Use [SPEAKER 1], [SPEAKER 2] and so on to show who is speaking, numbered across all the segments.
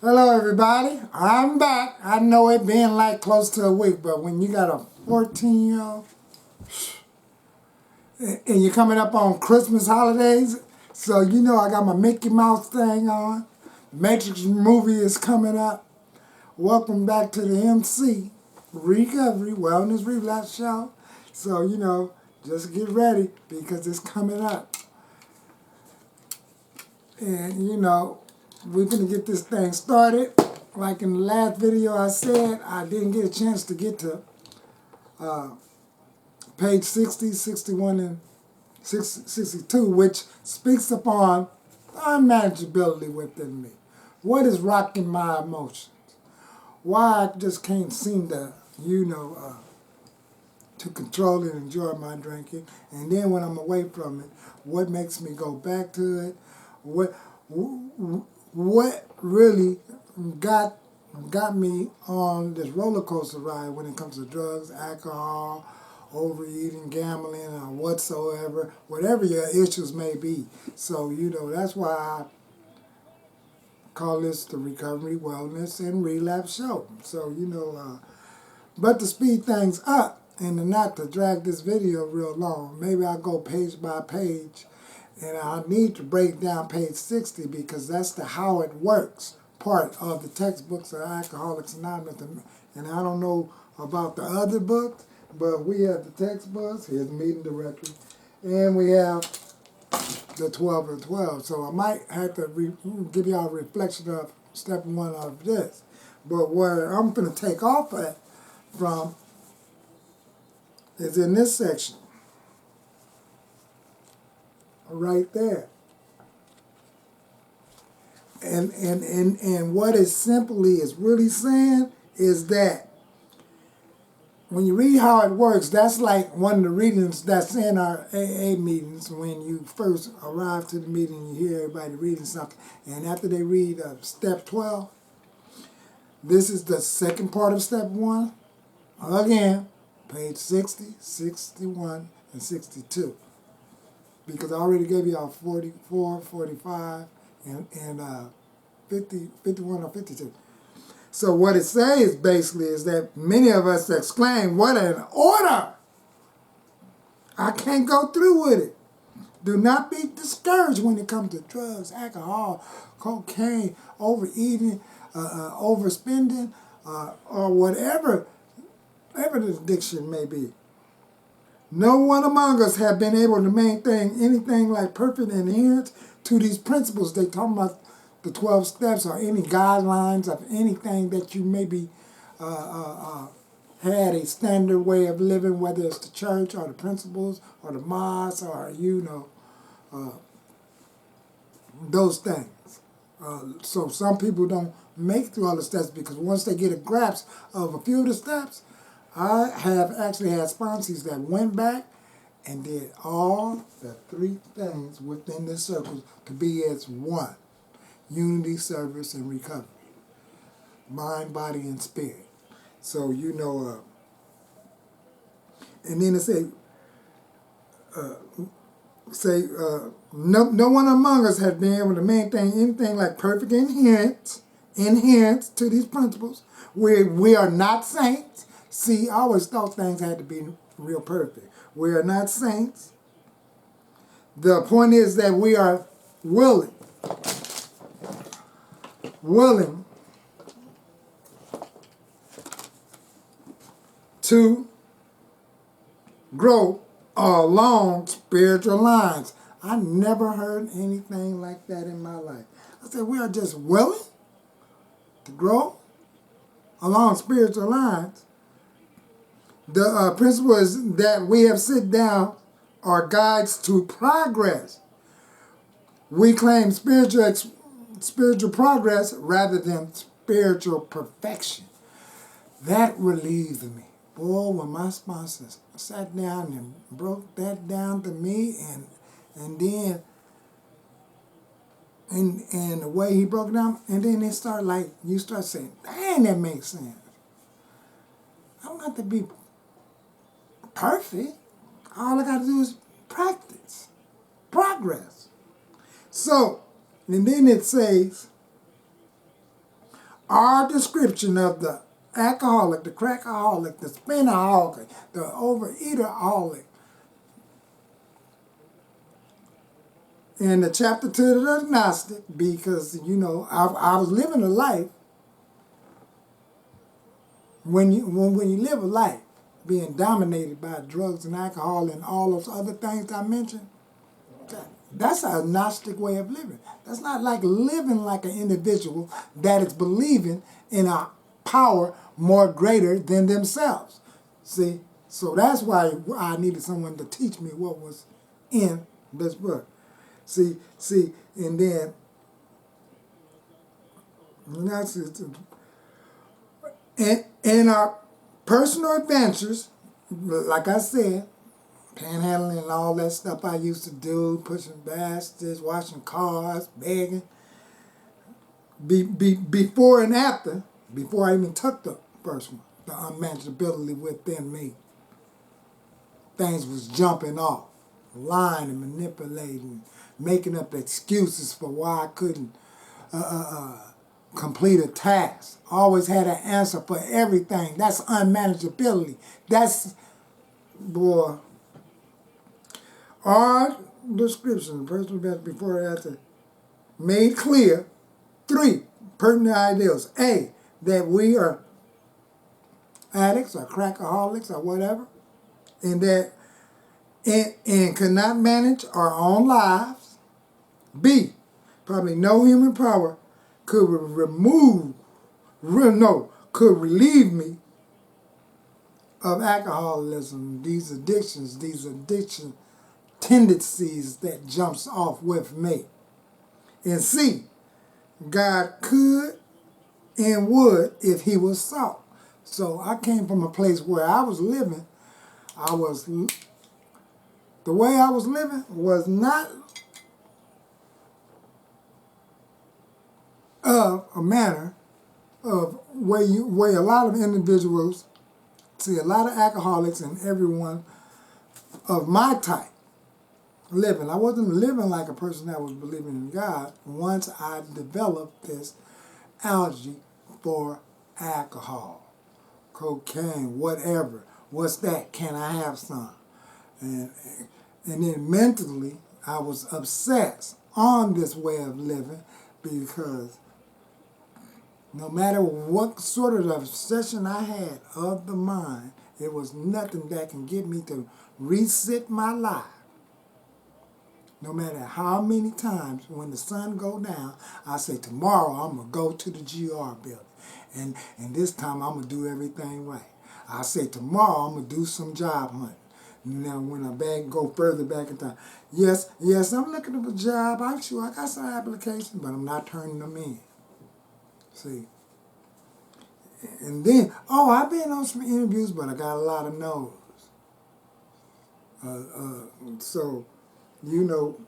[SPEAKER 1] Hello, everybody. I'm back. I know it been like close to a week, but when you got a 14-year-old and you're coming up on Christmas holidays, so you know I got my Mickey Mouse thing on. Matrix movie is coming up. Welcome back to the MC Recovery Wellness Relapse Show. So, just get ready because it's coming up. And, we're going to get this thing started. Like in the last video I said, I didn't get a chance to get to page 60, 61, and 62, which speaks upon unmanageability within me. What is rocking my emotions? Why I just can't seem to, to control and enjoy my drinking. And then when I'm away from it, what makes me go back to it? What really got me on this roller coaster ride when it comes to drugs, alcohol, overeating, gambling, or whatsoever, whatever your issues may be. So, that's why I call this the Recovery, Wellness, and Relapse Show. So, but to speed things up and not to drag this video real long, maybe I'll go page by page, and I need to break down page 60 because that's the how it works part of the textbooks of Alcoholics Anonymous. And I don't know about the other books, but we have the textbooks, here's the meeting directory, and we have the 12 and 12. So I might have to give y'all a reflection of step one of this. But where I'm going to take off at from is in this section, right there. And what it simply is really saying is that when you read how it works, that's like one of the readings that's in our AA meetings. When you first arrive to the meeting, you hear everybody reading something. And after they read step 12, this is the second part of step 1. Again, page 60, 61, and 62. Because I already gave you all 44, 45, and 50, 51, or 52. So what it says basically is that many of us exclaim, "What an order! I can't go through with it." Do not be discouraged when it comes to drugs, alcohol, cocaine, overeating, overspending, or whatever the addiction may be. No one among us have been able to maintain anything like perfect adherence to these principles. They talk about the 12 steps or any guidelines of anything that you maybe had a standard way of living, whether it's the church or the principles or the mosque or, those things. So some people don't make through all the steps because once they get a grasp of a few of the steps, I have actually had sponsees that went back and did all the 3 things within this circle to be as one. Unity, service, and recovery. Mind, body, and spirit. So, and then it no one among us has been able to maintain anything like perfect adherence to these principles. We are not saints. See, I always thought things had to be real perfect. We are not saints. The point is that we are willing to grow along spiritual lines. I never heard anything like that in my life. I said, we are just willing to grow along spiritual lines. The principle is that we have sit down are guides to progress. We claim spiritual progress rather than spiritual perfection. That relieves me. Boy, when my sponsors sat down and broke that down to me and then and the way he broke it down, and then you start saying, dang, that makes sense. I don't have to be perfect. All I got to do is practice, progress. So, and then it says, Our description of the alcoholic, the crackaholic, the spinaholic, the overeaterholic, in the chapter 2 of the agnostic, because, you know, I was living a life. When you live a life being dominated by drugs and alcohol and all those other things I mentioned, that's a Gnostic way of living. That's not like living like an individual that is believing in a power more greater than themselves. See? So that's why I needed someone to teach me what was in this book. See, and then that's it. In our personal adventures, like I said, panhandling and all that stuff I used to do, pushing baskets, washing cars, begging. Before and after, before I even took the first one, the unmanageability within me, things was jumping off, lying and manipulating, making up excuses for why I couldn't complete a task. Always had an answer for everything. That's unmanageability. That's, boy. Our description, personal best before and after, made clear 3 pertinent ideals. A, that we are addicts or crackaholics or whatever, and that and could not manage our own lives. B, probably no human power could could relieve me of alcoholism, these addiction tendencies that jumps off with me. And C, God could and would if he was sought. So I came from a place where I was living, the way I was living was not of a manner of where a lot of individuals, see a lot of alcoholics and everyone of my type living. I wasn't living like a person that was believing in God once I developed this allergy for alcohol, cocaine, whatever. What's that? Can I have some? And then mentally, I was obsessed on this way of living because no matter what sort of obsession I had of the mind, it was nothing that can get me to reset my life. No matter how many times when the sun go down, I say, tomorrow I'm going to go to the GR building. And this time I'm going to do everything right. I say, tomorrow I'm going to do some job hunting. Now, when I go further back in time, yes, I'm looking for a job. I'm sure I got some applications, but I'm not turning them in. See? And then, I've been on some interviews, but I got a lot of no's. So, you know,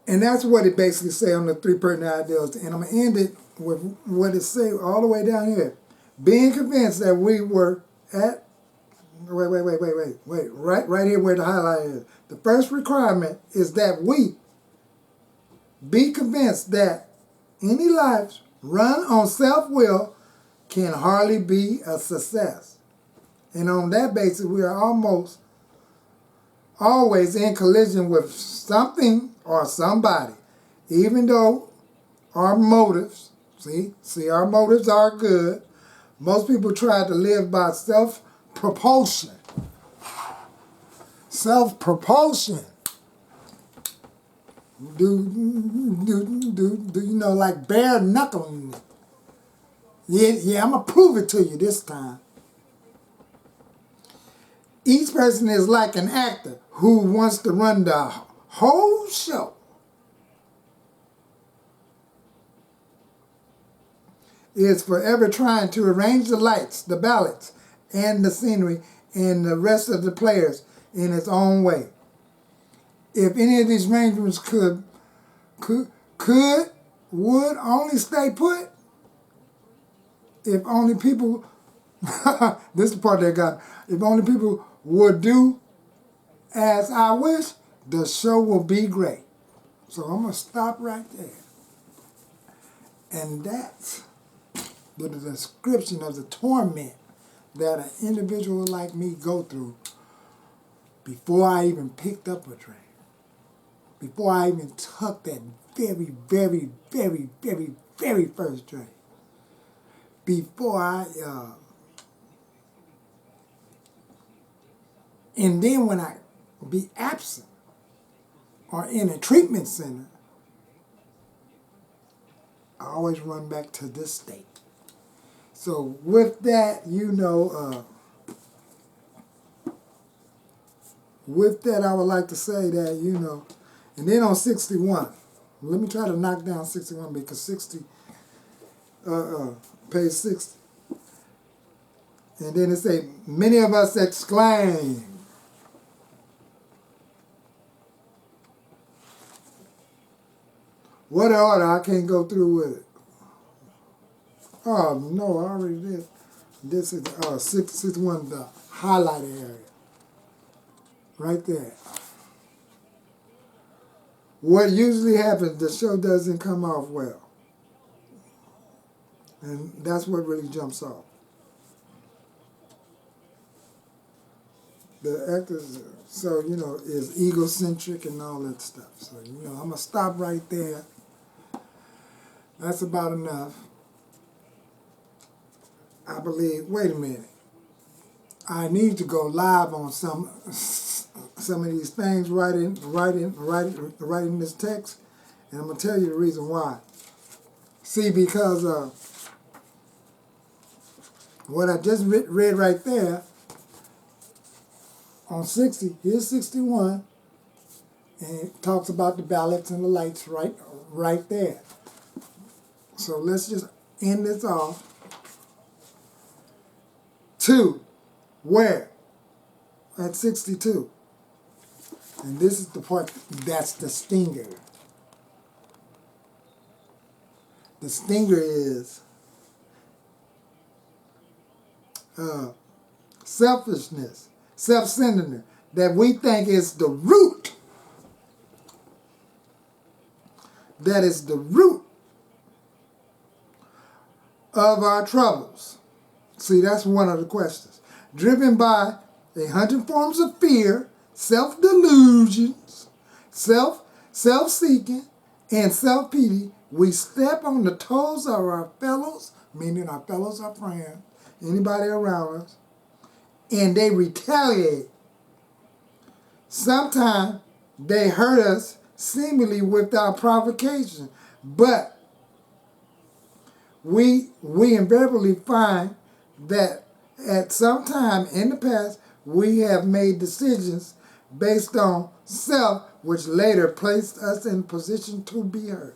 [SPEAKER 1] and that's what it basically say on the 3 pertinent ideals. And I'm going to end it with what it say all the way down here. Being convinced that we were at, right here where the highlight is. The first requirement is that we be convinced that any life run on self-will can hardly be a success. And on that basis, we are almost always in collision with something or somebody, even though our motives, see, our motives are good. Most people try to live by self-propulsion. Self-propulsion. Do you know, like bare knuckling? Yeah, I'm going to prove it to you this time. Each person is like an actor who wants to run the whole show. Is forever trying to arrange the lights, the ballots, and the scenery, and the rest of the players in its own way. If any of these arrangements would only stay put, if only people, this is the part that got, if only people would do as I wish, the show will be great. So I'm going to stop right there. And that's the description of the torment that an individual like me go through before I even picked up a drink. Before I even took that very, very, very, very, very first drink. Before and then when I be absent or in a treatment center, I always run back to this state. So with that, with that, I would like to say that, and then on 61, let me try to knock down 61 because 60, page 60. And then it say, many of us exclaim, what order? I can't go through with it. Oh, no, I already did. This is 61, the highlighted area. Right there. What usually happens, the show doesn't come off well. And that's what really jumps off. The actors, so, is egocentric and all that stuff. So, I'm going to stop right there. That's about enough. I believe, wait a minute. I need to go live on some of these things right in this text, and I'm going to tell you the reason why. See, because what I just read right there, on 60, here's 61, and it talks about the ballots and the lights right there. So let's just end this off. 2, where? At 62. And this is the part that's the stinger. The stinger is selfishness, self-centeredness, that we think is the root. That is the root of our troubles. See, that's one of the questions. Driven by 100 forms of fear, self-delusions, self-seeking, and self-pity, we step on the toes of our fellows, meaning our fellows are friends, anybody around us, and they retaliate. Sometimes they hurt us seemingly without provocation, but we invariably find that at some time in the past, we have made decisions based on self, which later placed us in position to be hurt.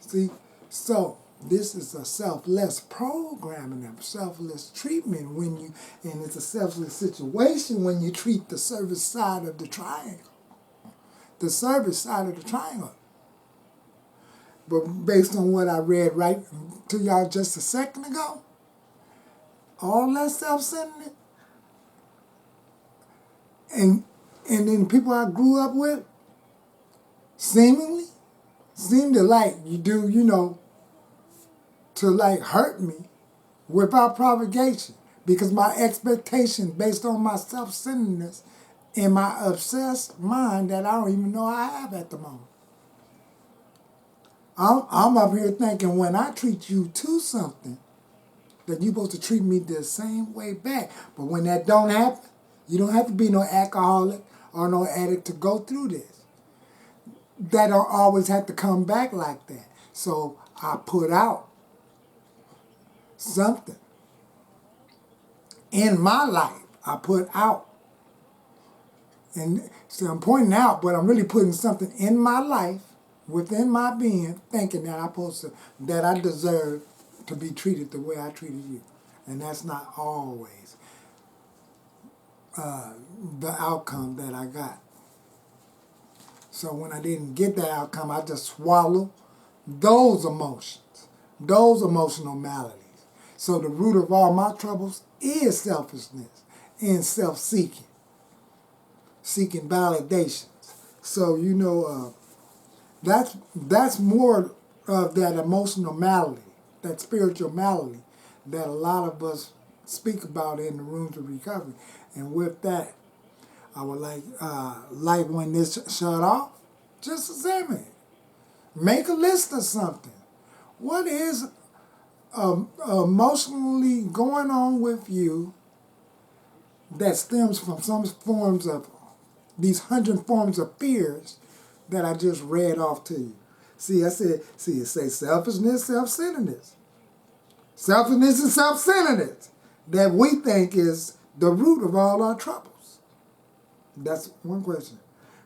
[SPEAKER 1] See, so this is a selfless programming, a selfless treatment and it's a selfless situation when you treat the service side of the triangle. The service side of the triangle. But based on what I read right to y'all just a second ago, all that self-centeredness, and then people I grew up with, seemed to like you do, to like hurt me without provocation, because my expectations based on my self-centeredness and my obsessed mind that I don't even know I have at the moment. I'm up here thinking when I treat you to something, that you're supposed to treat me the same way back. But when that don't happen, you don't have to be no alcoholic or no addict to go through this. That don't always have to come back like that. So I put out something in my life. I put out. And so I'm pointing out, but I'm really putting something in my life, within my being, thinking that that I deserve to be treated the way I treated you. And that's not always the outcome that I got. So when I didn't get that outcome, I just swallowed those emotions, those emotional maladies. So the root of all my troubles is selfishness and self-seeking, seeking validations. So, that's more of that emotional malady, that spiritual malady that a lot of us speak about in the rooms of recovery. And with that, I would like when this shut off, just examine it. Make a list of something. What is emotionally going on with you that stems from some forms of these 100 forms of fears that I just read off to you? See, it say selfishness, self-centeredness. Selfishness and self-centeredness that we think is the root of all our troubles. That's one question.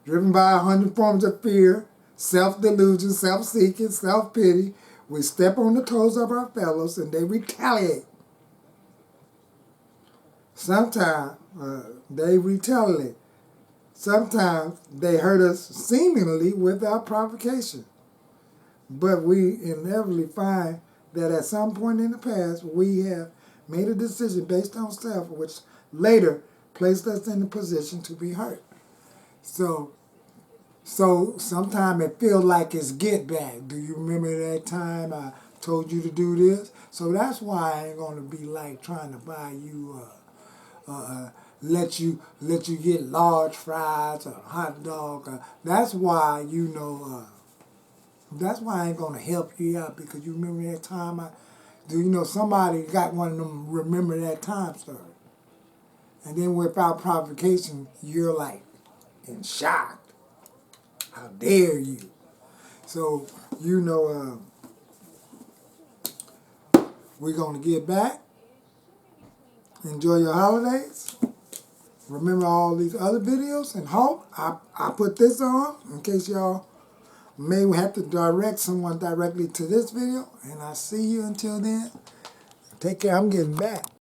[SPEAKER 1] Driven by 100 forms of fear, self-delusion, self-seeking, self-pity, we step on the toes of our fellows and they retaliate. Sometimes they retaliate. Sometimes they hurt us seemingly without provocation. But we inevitably find that at some point in the past, we have made a decision based on self, which later placed us in a position to be hurt. So sometimes it feels like it's get back. Do you remember that time I told you to do this? So that's why I ain't gonna be like trying to buy you, let you get large fries or hot dog. That's why that's why I ain't gonna help you out, because you remember that time somebody got one of them remember that time story. And then without provocation, you're like in shock. How dare you? So, we're going to get back. Enjoy your holidays. Remember all these other videos, and hope I put this on in case y'all may have to direct someone directly to this video. And I see you until then. Take care. I'm getting back.